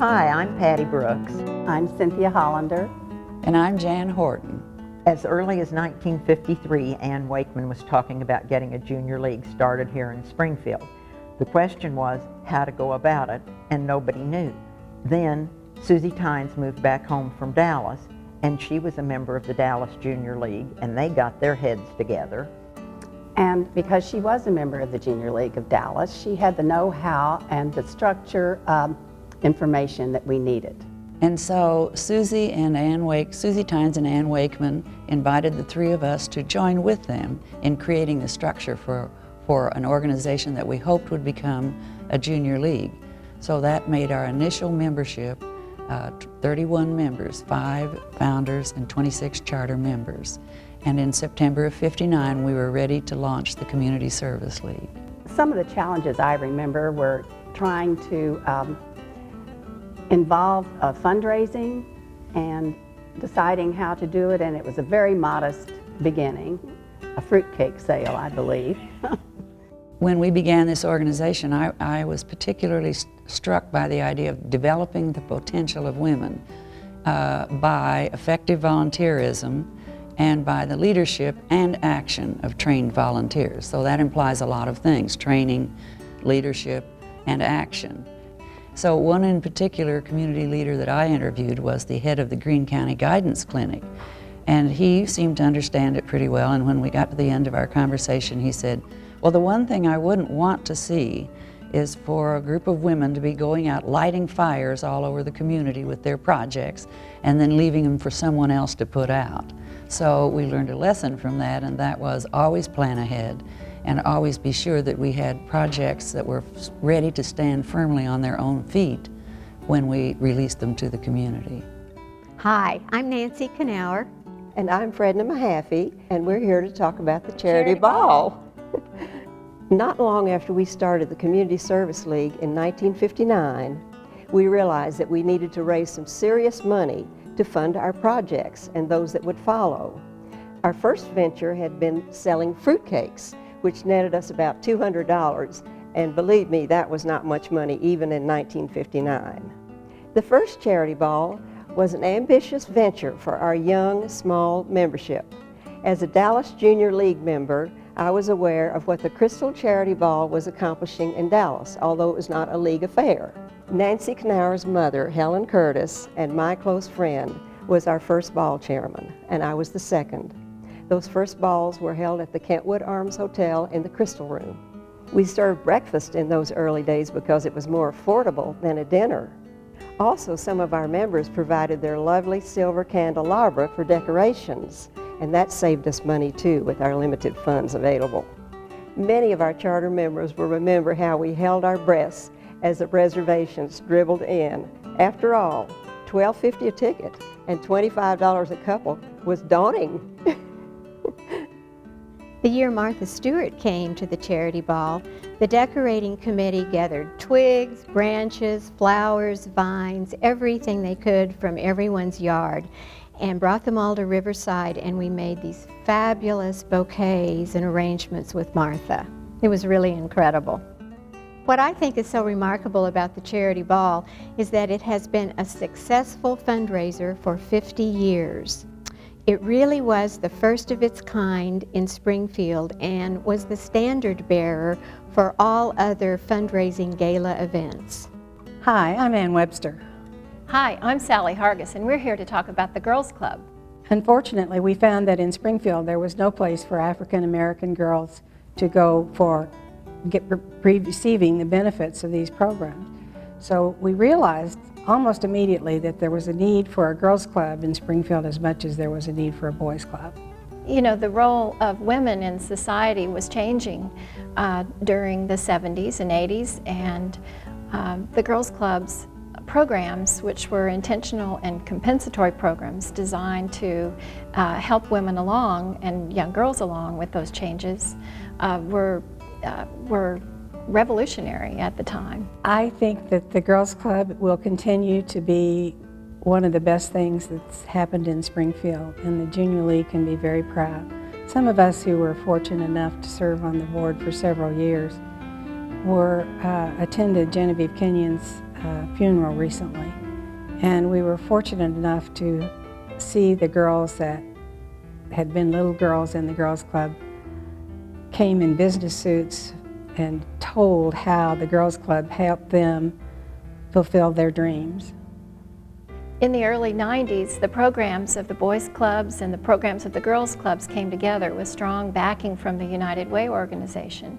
Hi, I'm Patty Brooks. I'm Cynthia Hollander. And I'm Jan Horton. As early as 1953, Ann Wakeman was talking about getting a junior league started here in Springfield. The question was how to go about it, and nobody knew. Then Susie Tynes moved back home from Dallas, and she was a member of the Dallas Junior League, and they got their heads together. And because she was a member of the Junior League of Dallas, she had the know-how and the structure information that we needed. And so Susie Tynes and Ann Wakeman invited the three of us to join with them in creating the structure for an organization that we hoped would become a junior league. So that made our initial membership 31 members, 5 founders and 26 charter members. And in September of '59, we were ready to launch the Community Service League. Some of the challenges I remember were trying to involve fundraising and deciding how to do it, and it was a very modest beginning, a fruitcake sale, I believe. When we began this organization, I was particularly struck by the idea of developing the potential of women by effective volunteerism and by the leadership and action of trained volunteers. So that implies a lot of things: training, leadership, and action. So one in particular community leader that I interviewed was the head of the Greene County Guidance Clinic. And he seemed to understand it pretty well, and when we got to the end of our conversation, he said, well, the one thing I wouldn't want to see is for a group of women to be going out lighting fires all over the community with their projects and then leaving them for someone else to put out. So we learned a lesson from that, and that was always plan ahead and always be sure that we had projects that were ready to stand firmly on their own feet when we released them to the community. Hi, I'm Nancy KNAUER. And I'm FREDNA MAHAFFEY, and we're here to talk about the Charity Ball. Not long after we started the Community Service League in 1959, we realized that we needed to raise some serious money to fund our projects and those that would follow. Our first venture had been selling fruitcakes, which netted us about $200, and believe me, that was not much money even in 1959. The first Charity Ball was an ambitious venture for our young, small membership. As a Dallas Junior League member, I was aware of what the Crystal Charity Ball was accomplishing in Dallas, although it was not a league affair. Nancy KNAUER's mother, Helen Curtis, and my close friend, was our first ball chairman, and I was the second. Those first balls were held at the Kentwood Arms Hotel in the Crystal Room. We served breakfast in those early days because it was more affordable than a dinner. Also, some of our members provided their lovely silver candelabra for decorations, and that saved us money too with our limited funds available. Many of our charter members will remember how we held our breaths as the reservations dribbled in. After all, $12.50 a ticket and $25 a couple was daunting. The year Martha Stewart came to the Charity Ball, the decorating committee gathered twigs, branches, flowers, vines, everything they could from everyone's yard, and brought them all to Riverside, and we made these fabulous bouquets and arrangements with Martha. It was really incredible. What I think is so remarkable about the Charity Ball is that it has been a successful fundraiser for 50 years. It really was the first of its kind in Springfield and was the standard bearer for all other fundraising gala events. Hi, I'm Ann Webster. Hi, I'm Sally Hargis, and we're here to talk about the Girls Club. Unfortunately, we found that in Springfield there was no place for African American girls to go for receiving the benefits of these programs. So we realized almost immediately that there was a need for a girls' club in Springfield as much as there was a need for a boys' club. You know, the role of women in society was changing during the 70s and 80s, and the Girls Club's programs, which were intentional and compensatory programs designed to help women along and young girls along with those changes, were revolutionary at the time. I think that the Girls Club will continue to be one of the best things that's happened in Springfield, and the Junior League can be very proud. Some of us who were fortunate enough to serve on the board for several years attended Genevieve Kenyon's funeral recently, and we were fortunate enough to see the girls that had been little girls in the girls club came in business suits and told how the girls club helped them fulfill their dreams. In the early 90s, the programs of the boys' clubs and the programs of the girls' clubs came together with strong backing from the United Way organization.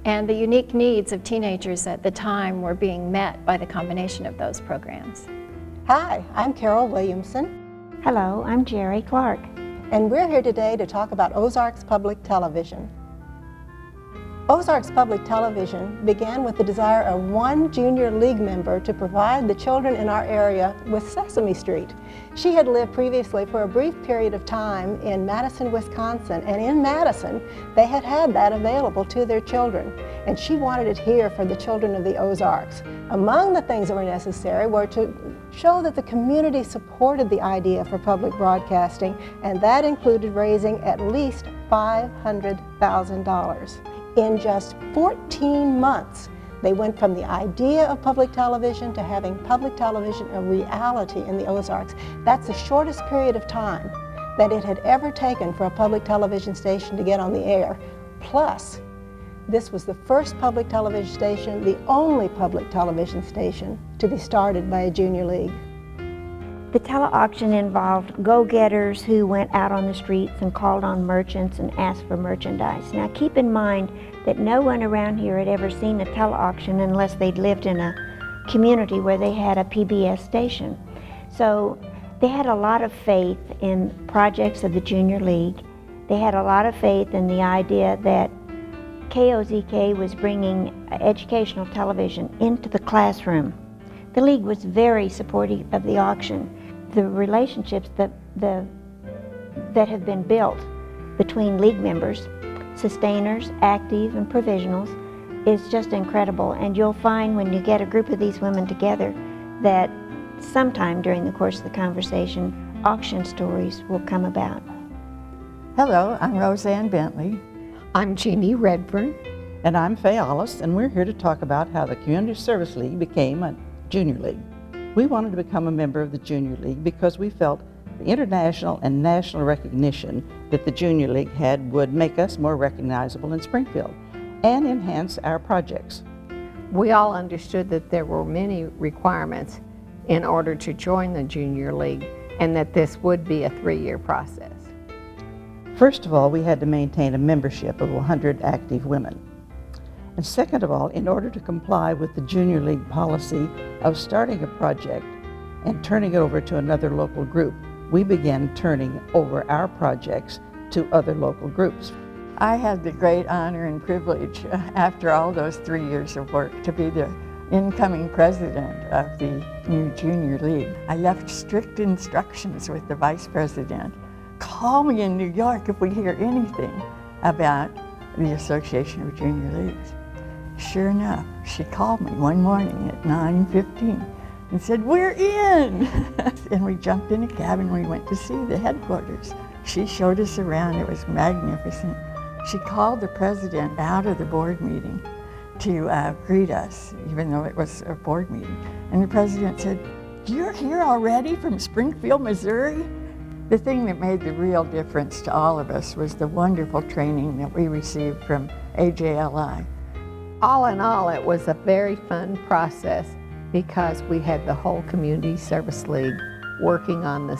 And the unique needs of teenagers at the time were being met by the combination of those programs. Hi, I'm Carol Williamson, Hello, I'm Jerry Clark. and we're here today to talk about Ozarks Public Television. Ozarks Public Television began with the desire of one junior league member to provide the children in our area with Sesame Street. She had lived previously for a brief period of time in Madison, Wisconsin, and in Madison they had had that available to their children, and she wanted it here for the children of the Ozarks. Among the things that were necessary were to show that the community supported the idea for public broadcasting, and that included raising at least $500,000. In just 14 months, they went from the idea of public television to having public television a reality in the Ozarks. That's the shortest period of time that it had ever taken for a public television station to get on the air. Plus, this was the first public television station, the only public television station to be started by a junior league. The tele-auction involved go-getters who went out on the streets and called on merchants and asked for merchandise. Now keep in mind that no one around here had ever seen a tele-auction unless they'd lived in a community where they had a PBS station. So they had a lot of faith in projects of the Junior League. They had a lot of faith in the idea that KOZK was bringing educational television into the classroom. The League was very supportive of the auction. The relationships that have been built between League members, sustainers, active, and provisionals is just incredible. And you'll find when you get a group of these women together that sometime during the course of the conversation, auction stories will come about. Hello, I'm Roseann Bentley. I'm Jeannie Redfern. And I'm Fay Ollis, and we're here to talk about how the Community Service League became a Junior League. We wanted to become a member of the Junior League because we felt the international and national recognition that the Junior League had would make us more recognizable in Springfield and enhance our projects. We all understood that there were many requirements in order to join the Junior League and that this would be a 3-year process. First of all, we had to maintain a membership of 100 active women. And second of all, in order to comply with the Junior League policy of starting a project and turning it over to another local group, we began turning over our projects to other local groups. I had the great honor and privilege, after all those 3 years of work, to be the incoming president of the new Junior League. I left strict instructions with the vice president. Call me in New York if we hear anything about the Association of Junior Leagues. Sure enough, she called me one morning at 9:15 and said, "We're in!" And we jumped in a cab and we went to see the headquarters. She showed us around. It was magnificent. She called the president out of the board meeting to greet us, even though it was a board meeting. And the president said, "You're here already from Springfield, Missouri?" The thing that made the real difference to all of us was the wonderful training that we received from AJLI. All in all, it was a very fun process because we had the whole Community Service League working on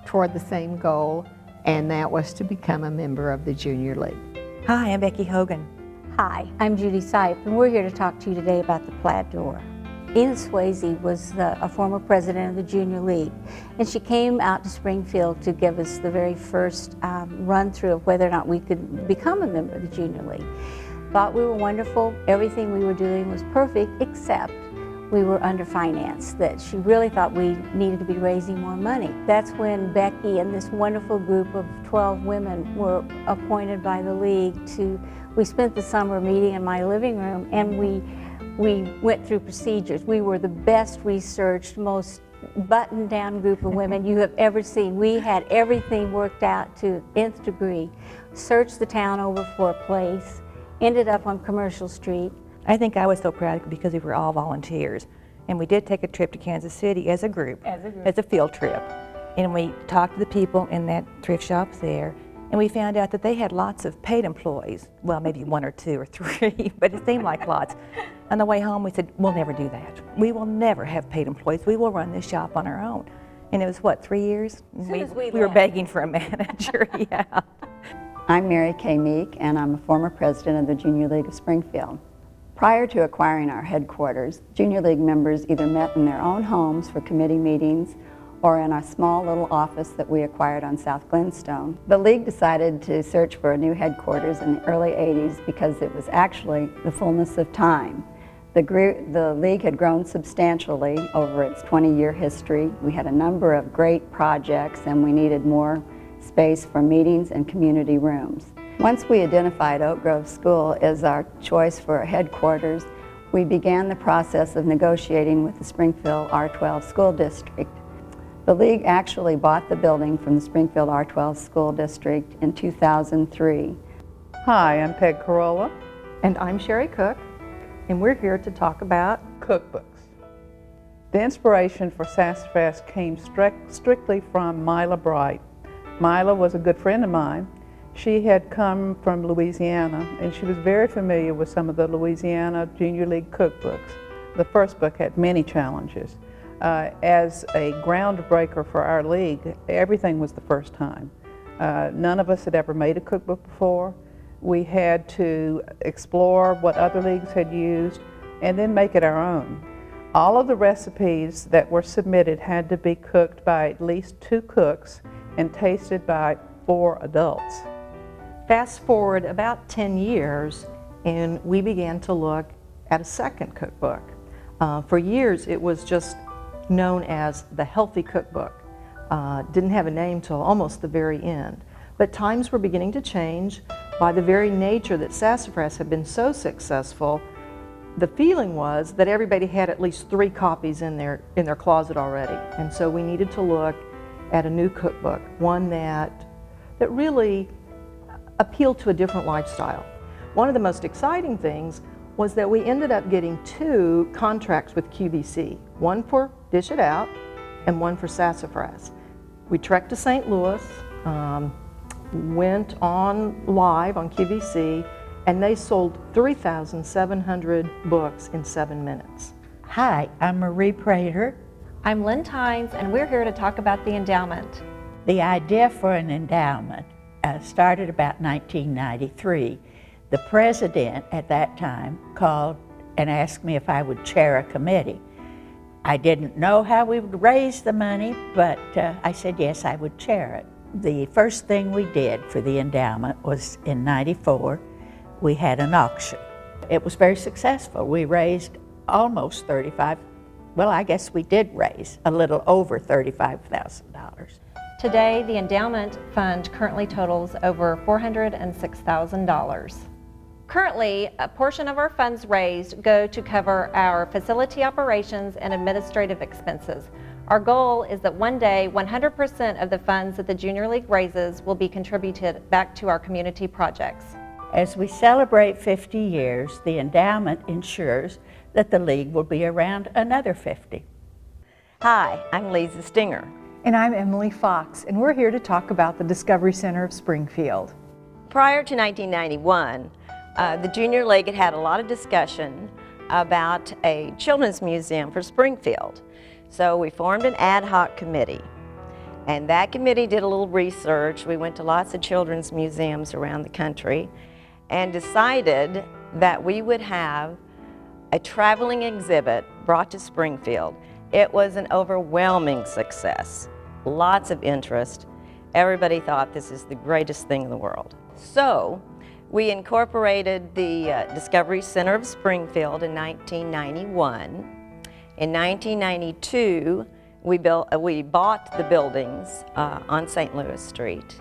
toward the same goal, and that was to become a member of the Junior League. Hi, I'm Becky Hogan. Hi, I'm Judy SIPE, and we're here to talk to you today about the plaid door. Enid Swayze was a former president of the Junior League, and she came out to Springfield to give us the very first run-through of whether or not we could become a member of the Junior League. Thought we were wonderful, everything we were doing was perfect, except we were underfinanced, that she really thought we needed to be raising more money. That's when Becky and this wonderful group of 12 women were appointed by the League we spent the summer meeting in my living room, and we went through procedures. We were the best researched, most buttoned down group of women you have ever seen. We had everything worked out to nth degree. Searched the town over for a place, ended up on Commercial Street. I think I was so proud because we were all volunteers. And we did take a trip to Kansas City as a group, as a field trip. And we talked to the people in that thrift shop there, and we found out that they had lots of paid employees. Well, maybe 1 or 2 or 3, but it seemed like lots. On the way home, we said, we'll never do that. We will never have paid employees. We will run this shop on our own. And it was, what, 3 years? We were begging for a manager, yeah. I'm Mary Kay Meek, and I'm a former president of the Junior League of Springfield. Prior to acquiring our headquarters, Junior League members either met in their own homes for committee meetings or in a small little office that we acquired on South Glenstone. The League decided to search for a new headquarters in the early 80s because it was actually the fullness of time. The League had grown substantially over its 20-year history. We had a number of great projects, and we needed more space for meetings and community rooms. Once we identified Oak Grove School as our choice for a headquarters, we began the process of negotiating with the Springfield R12 School District. The League actually bought the building from the Springfield R12 School District in 2003. Hi, I'm Peg CAROLLA. And I'm Sherry Cook, and we're here to talk about cookbooks. The inspiration for Sassafras came strictly from Myla Bright. Myla was a good friend of mine. She had come from Louisiana, and she was very familiar with some of the Louisiana Junior League cookbooks. The first book had many challenges. As a groundbreaker for our league, everything was the first time. None of us had ever made a cookbook before. We had to explore what other leagues had used and then make it our own. All of the recipes that were submitted had to be cooked by at least 2 cooks and tasted by 4 adults. Fast forward about 10 years, and we began to look at a second cookbook. For years, it was just known as the Healthy Cookbook. Didn't have a name till almost the very end. But times were beginning to change. By the very nature that Sassafras had been so successful, the feeling was that everybody had at least 3 copies in their closet already. And so we needed to look at a new cookbook, one that really appealed to a different lifestyle. One of the most exciting things was that we ended up getting 2 contracts with QVC, one for Dish It Out and one for Sassafras. We trekked to St. Louis, went on live on QVC, and they sold 3,700 books in 7 minutes. Hi, I'm Marie Prater. I'm Lynn Tynes, and we're here to talk about the endowment. The idea for an endowment started about 1993. The president at that time called and asked me if I would chair a committee. I didn't know how we would raise the money, but I said yes, I would chair it. The first thing we did for the endowment was in '94, we had an auction. It was very successful. We raised almost well, I guess we did raise a little over $35,000. Today, the endowment fund currently totals over $406,000. Currently, a portion of our funds raised go to cover our facility operations and administrative expenses. Our goal is that one day, 100% of the funds that the Junior League raises will be contributed back to our community projects. As we celebrate 50 years, the endowment ensures that the League will be around another 50. Hi, I'm Lisa Stinger. And I'm Emily Fox, and we're here to talk about the Discovery Center of Springfield. Prior to 1991, the Junior League had a lot of discussion about a children's museum for Springfield. So we formed an ad hoc committee, and that committee did a little research. We went to lots of children's museums around the country and decided that we would have a traveling exhibit brought to Springfield. It was an overwhelming success, lots of interest. Everybody thought this is the greatest thing in the world. So we incorporated the Discovery Center of Springfield in 1991. In 1992, we bought the buildings on St. Louis Street.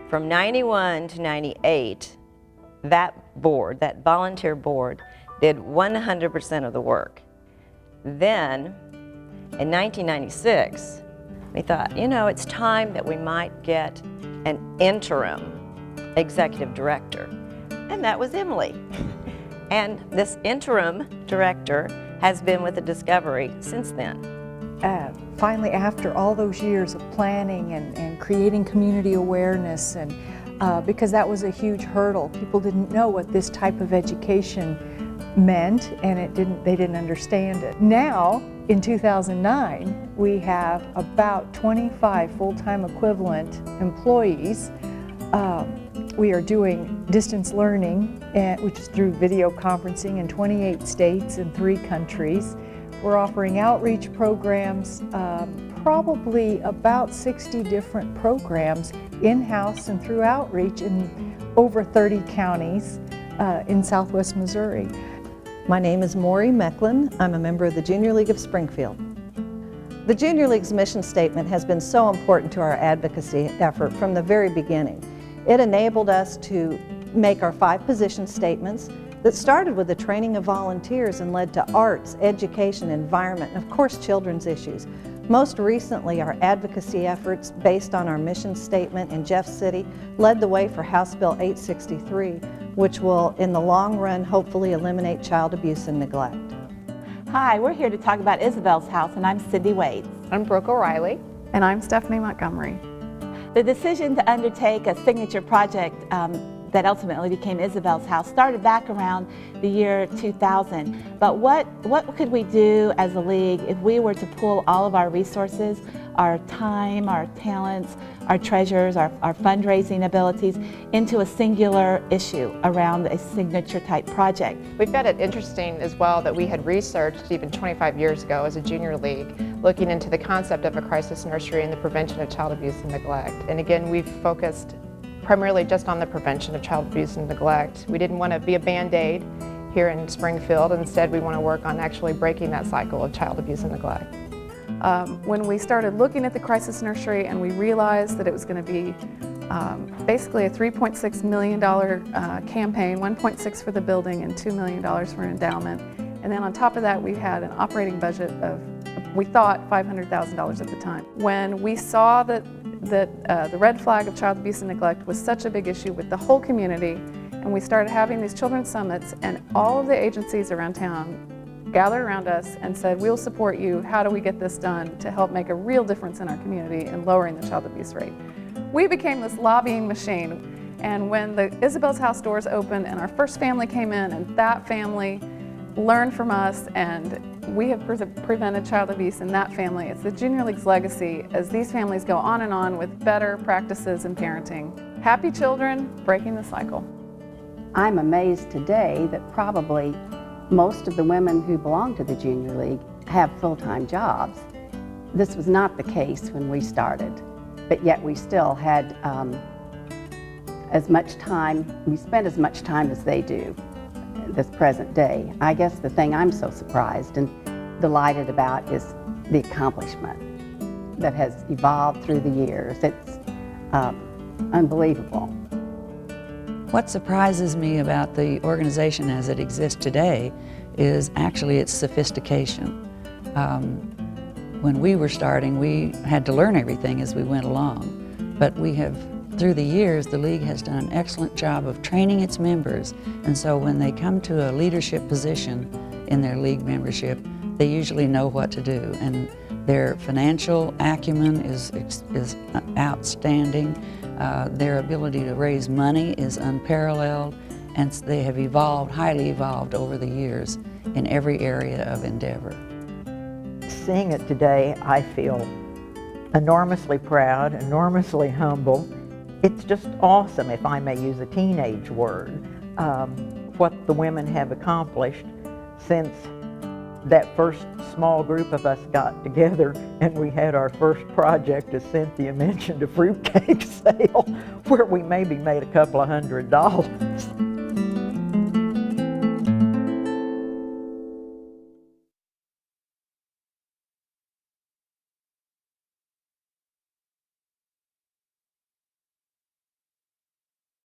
From 91 to 98, that board, that volunteer board, did 100% of the work. Then, in 1996, we thought, you know, it's time that we might get an interim executive director, and that was Emily. And this interim director has been with the Discovery since then. Finally, after all those years of planning and creating community awareness, and because that was a huge hurdle, people didn't know what this type of education meant, and they didn't understand it. Now, in 2009, we have about 25 full-time equivalent employees. We are doing distance learning, which is through video conferencing in 28 states and 3 countries. We're offering outreach programs, probably about 60 different programs in-house and through outreach in over 30 counties in southwest Missouri. My name is MOREY MECHLIN. I'm a member of the Junior League of Springfield. The Junior League's mission statement has been so important to our advocacy effort from the very beginning. It enabled us to make our 5 position statements that started with the training of volunteers and led to arts, education, environment, and of course children's issues. Most recently, our advocacy efforts based on our mission statement in Jeff City led the way for House Bill 863, which will, in the long run, hopefully eliminate child abuse and neglect. Hi, we're here to talk about Isabel's house, and I'm Cindy Wade. I'm Brooke O'Reilly. And I'm Stephanie Montgomery. The decision to undertake a signature project that ultimately became Isabel's house started back around the year 2000. But what could we do as a league if we were to pool all of our resources, our time, our talents, our treasures, our fundraising abilities into a singular issue around a signature type project? We found it interesting as well that we had researched even 25 years ago as a junior league, looking into the concept of a crisis nursery and the prevention of child abuse and neglect. And again, we've focused primarily just on the prevention of child abuse and neglect. We didn't want to be a Band-Aid here in Springfield. Instead, we want to work on actually breaking that cycle of child abuse and neglect. When we started looking at the crisis nursery and we realized that it was going to be basically a $3.6 million campaign, $1.6 for the building and $2 million for an endowment. And then on top of that, we had an operating budget of, we thought, $500,000 at the time. When we saw that the red flag of child abuse and neglect was such a big issue with the whole community, and we started having these children's summits, and all of the agencies around town gathered around us and said, we'll support you. How do we get this done to help make a real difference in our community in lowering the child abuse rate? We became this lobbying machine, and when the Isabel's house doors opened and our first family came in, and that family learned from us, and we have prevented child abuse in that family. It's the Junior League's legacy as these families go on with better practices in parenting. Happy children, breaking the cycle. I'm amazed today that probably most of the women who belong to the Junior League have full-time jobs. This was not the case when we started, but yet we still had as much time, we spent as much time as they do this present day. I guess the thing I'm so surprised and delighted about is the accomplishment that has evolved through the years. It's unbelievable. What surprises me about the organization as it exists today is actually its sophistication. When we were starting, we had to learn everything as we went along, but we have, through the years, the League has done an excellent job of training its members, and so when they come to a leadership position in their League membership, they usually know what to do, and their financial acumen is outstanding. Their ability to raise money is unparalleled, and they have evolved, highly evolved over the years in every area of endeavor. Seeing it today, I feel enormously proud, enormously humble. It's just awesome, if I may use a teenage word, what the women have accomplished since that first small group of us got together and we had our first project, as Cynthia mentioned, a fruitcake sale, where we maybe made a couple of $100.